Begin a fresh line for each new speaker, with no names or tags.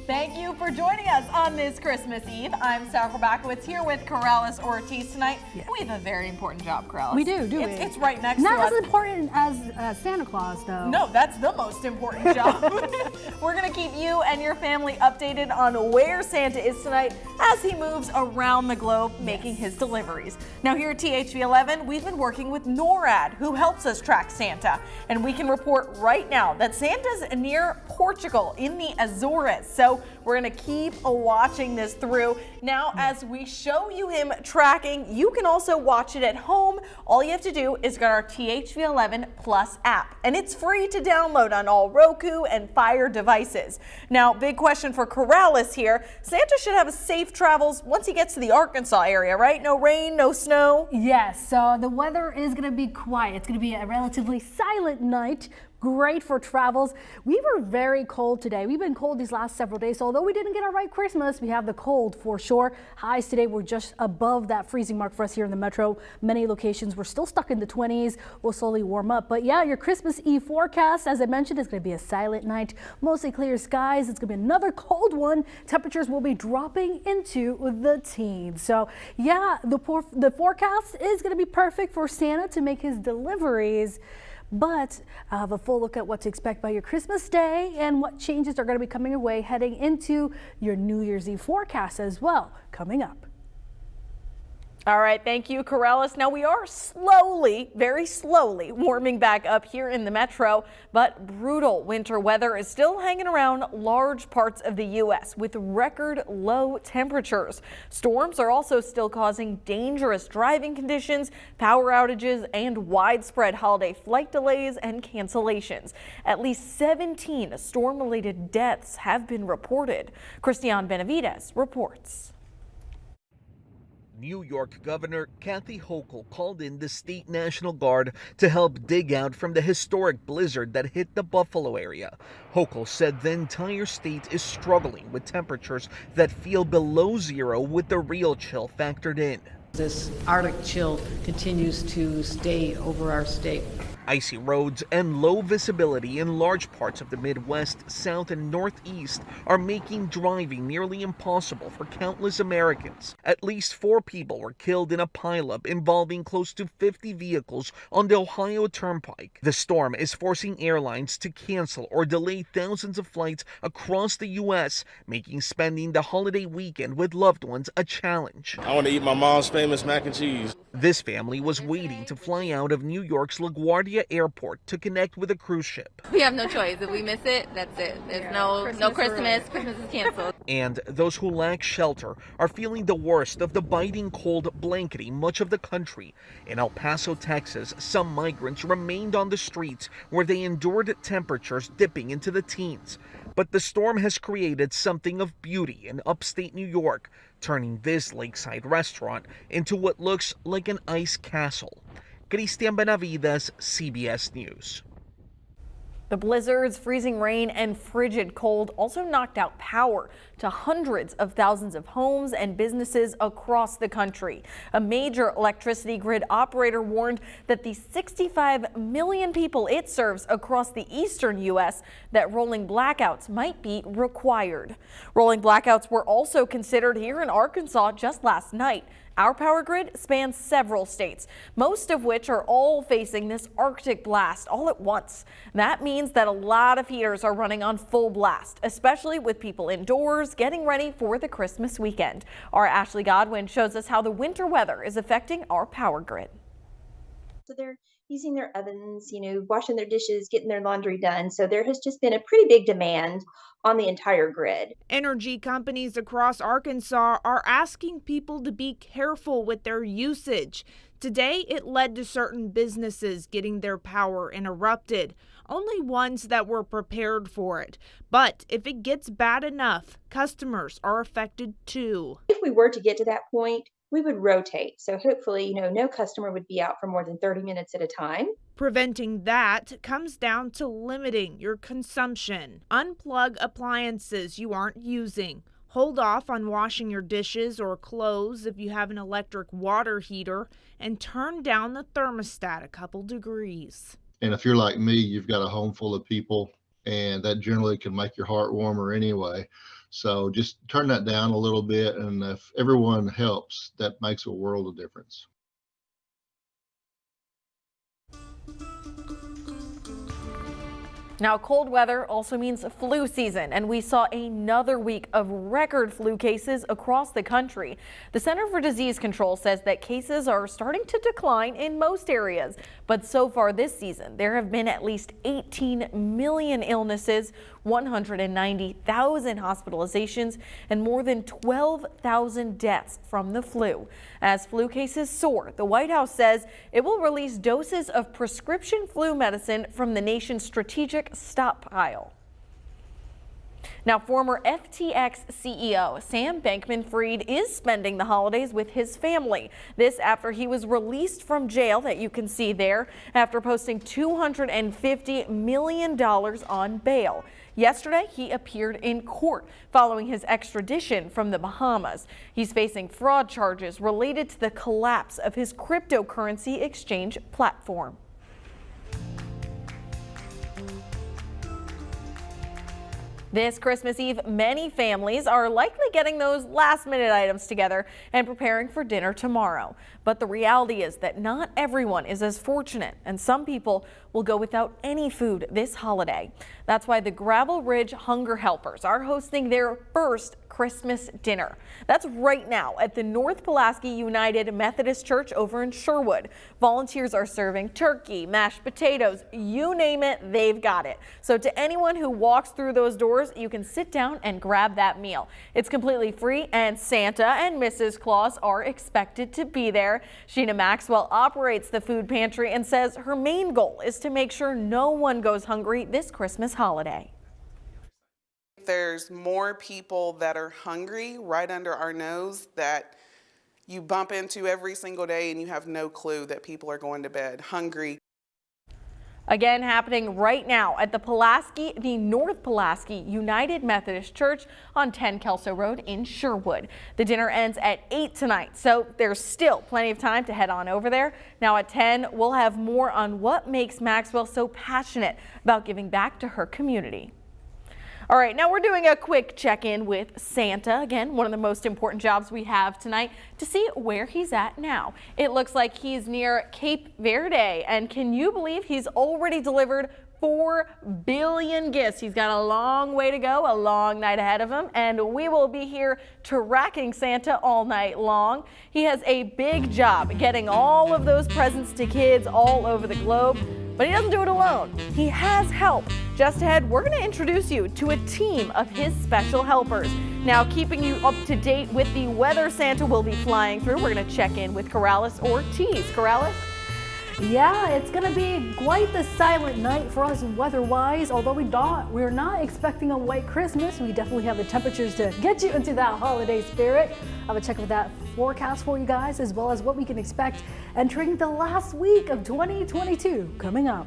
Thank you for joining us on this Christmas Eve. I'm Sarah Horbacewicz here with Corrales Ortiz tonight.
Yes.
We have a very important job, Corrales.
We do we?
It's right next to us.
Not as important as Santa Claus, though.
No, that's the most important job. We're going to keep you and your family updated on where Santa is tonight as he moves around the globe making his deliveries. Now here at THV11, we've been working with NORAD, who helps us track Santa. And we can report right now that Santa's near Portugal in the Azores. So we're going to keep watching this through. Now, as we show you him tracking, you can also watch it at home. All you have to do is get our THV11 Plus app, and it's free to download on all Roku and Fire devices. Now, big question for Corrales here. Santa should have safe travels once he gets to the Arkansas area, right? No rain, no snow.
Yes, so the weather is going to be quiet. It's going to be a relatively silent night. Great for travels. We were very cold today. We've been cold these last several days. So although we didn't get our right Christmas, we have the cold for sure. Highs today were just above that freezing mark for us here in the metro. Many locations were still stuck in the 20s. We'll slowly warm up. But yeah, your Christmas Eve forecast, as I mentioned, is going to be a silent night. Mostly clear skies. It's going to be another cold one. Temperatures will be dropping into the teens. So yeah, the forecast is going to be perfect for Santa to make his deliveries. But I have a full look at what to expect by your Christmas Day and what changes are going to be coming your way heading into your New Year's Eve forecast as well, coming up.
All right, thank you, Corrales. Now we are slowly, very slowly warming back up here in the metro, but brutal winter weather is still hanging around large parts of the U.S. with record low temperatures. Storms are also still causing dangerous driving conditions, power outages, and widespread holiday flight delays and cancellations. At least 17 storm-related deaths have been reported. Christian Benavides reports.
New York Governor Kathy Hochul called in the state National Guard to help dig out from the historic blizzard that hit the Buffalo area. Hochul said the entire state is struggling with temperatures that feel below zero with the real chill factored in.
This Arctic chill continues to stay over our state.
Icy roads and low visibility in large parts of the Midwest, South, and Northeast are making driving nearly impossible for countless Americans. At least 4 people were killed in a pileup involving close to 50 vehicles on the Ohio Turnpike. The storm is forcing airlines to cancel or delay thousands of flights across the U.S., making spending the holiday weekend with loved ones a challenge.
I want to eat my mom's famous mac and cheese.
This family was waiting to fly out of New York's LaGuardia Airport to connect with a cruise ship.
We have no choice. If we miss it, that's it. There's no Christmas. Christmas is canceled.
And those who lack shelter are feeling the worst of the biting cold blanketing much of the country. In El Paso, Texas, some migrants remained on the streets where they endured temperatures dipping into the teens. But the storm has created something of beauty in upstate New York, turning this lakeside restaurant into what looks like an ice castle. Christian Benavides, CBS News.
The blizzards, freezing rain, and frigid cold also knocked out power to hundreds of thousands of homes and businesses across the country. A major electricity grid operator warned that the 65 million people it serves across the eastern U.S. that rolling blackouts might be required. Rolling blackouts were also considered here in Arkansas just last night. Our power grid spans several states, most of which are all facing this Arctic blast all at once. That means that a lot of heaters are running on full blast, especially with people indoors getting ready for the Christmas weekend. Our Ashley Godwin shows us how the winter weather is affecting our power grid.
So they're using their ovens, washing their dishes, getting their laundry done. So there has just been a pretty big demand on the entire grid.
Energy companies across Arkansas are asking people to be careful with their usage. Today, it led to certain businesses getting their power interrupted, only ones that were prepared for it. But if it gets bad enough, customers are affected too.
If we were to get to that point, we would rotate. So hopefully, no customer would be out for more than 30 minutes at a time.
Preventing that comes down to limiting your consumption. Unplug appliances you aren't using. Hold off on washing your dishes or clothes if you have an electric water heater, and turn down the thermostat a couple degrees.
And if you're like me, you've got a home full of people and that generally can make your heart warmer anyway. So just turn that down a little bit, and if everyone helps, that makes a world of difference.
Now, cold weather also means flu season, and we saw another week of record flu cases across the country. The Center for Disease Control says that cases are starting to decline in most areas, but so far this season, there have been at least 18 million illnesses, 190,000 hospitalizations, and more than 12,000 deaths from the flu. As flu cases soar, the White House says it will release doses of prescription flu medicine from the nation's strategic stockpile. Now, former FTX CEO Sam Bankman-Fried is spending the holidays with his family. This after he was released from jail, that you can see there, after posting $250 million on bail. Yesterday, he appeared in court following his extradition from the Bahamas. He's facing fraud charges related to the collapse of his cryptocurrency exchange platform. This Christmas Eve, many families are likely getting those last-minute items together and preparing for dinner tomorrow. But the reality is that not everyone is as fortunate, and some people will go without any food this holiday. That's why the Gravel Ridge Hunger Helpers are hosting their first Christmas dinner. That's right now at the North Pulaski United Methodist Church over in Sherwood. Volunteers are serving turkey, mashed potatoes, you name it, they've got it. So to anyone who walks through those doors, you can sit down and grab that meal. It's completely free, and Santa and Mrs. Claus are expected to be there. Sheena Maxwell operates the food pantry and says her main goal is to make sure no one goes hungry this Christmas holiday.
There's more people that are hungry right under our nose that you bump into every single day, and you have no clue that people are going to bed hungry.
Again, happening right now at the North Pulaski United Methodist Church on 10 Kelso Road in Sherwood. The dinner ends at 8 tonight, so there's still plenty of time to head on over there. Now at 10, we'll have more on what makes Maxwell so passionate about giving back to her community. All right, now we're doing a quick check-in with Santa. Again, one of the most important jobs we have tonight, to see where he's at now. It looks like he's near Cape Verde, and can you believe he's already delivered 4 billion gifts? He's got a long way to go, a long night ahead of him, and we will be here tracking Santa all night long. He has a big job getting all of those presents to kids all over the globe. But he doesn't do it alone. He has help. Just ahead, we're going to introduce you to a team of his special helpers. Now, keeping you up to date with the weather Santa will be flying through, we're going to check in with Corrales Ortiz. Corrales?
Yeah, it's going to be quite the silent night for us weather-wise. Although we're not expecting a white Christmas, we definitely have the temperatures to get you into that holiday spirit. I'll check with that forecast for you guys, as well as what we can expect entering the last week of 2022 coming up.